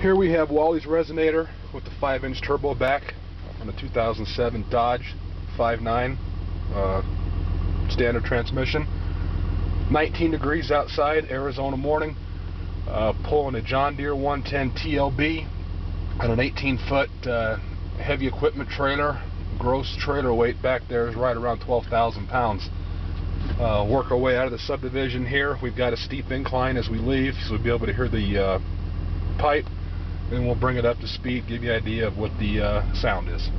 Here we have Wally's Resonator with the 5-inch turbo back on a 2007 Dodge 5.9 standard transmission. 19 degrees outside, Arizona morning. Pulling a John Deere 110 TLB on an 18-foot heavy equipment trailer. Gross trailer weight back there is right around 12,000 pounds. Work our way out of the subdivision here. We've got a steep incline as we leave, so we'll be able to hear the pipe. Then we'll bring it up to speed, give you an idea of what the sound is.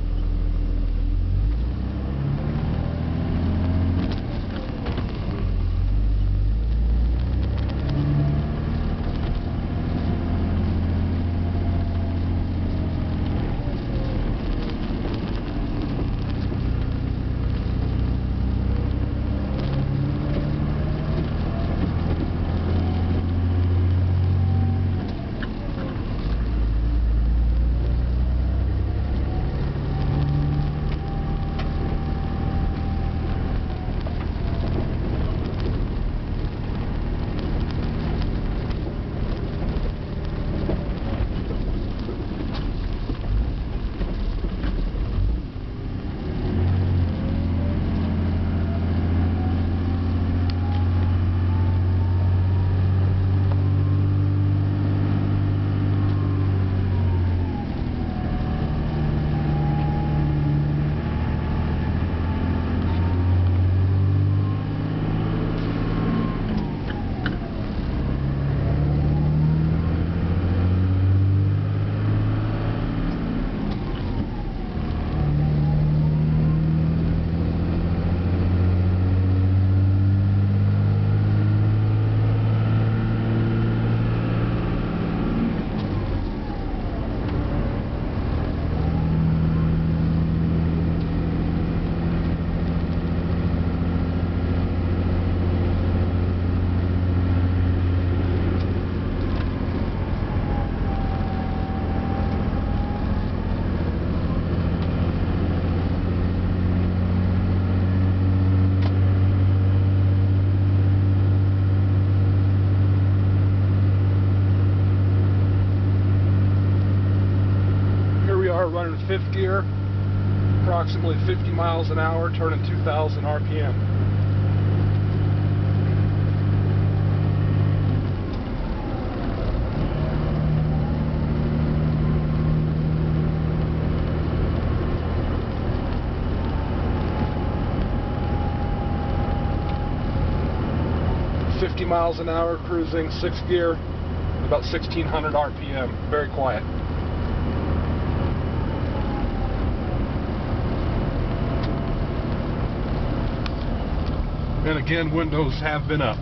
Running 5th gear, approximately 50 miles an hour, turning 2,000 RPM. Miles an hour, cruising 6th gear, about 1,600 RPM, very quiet. And again, windows have been up.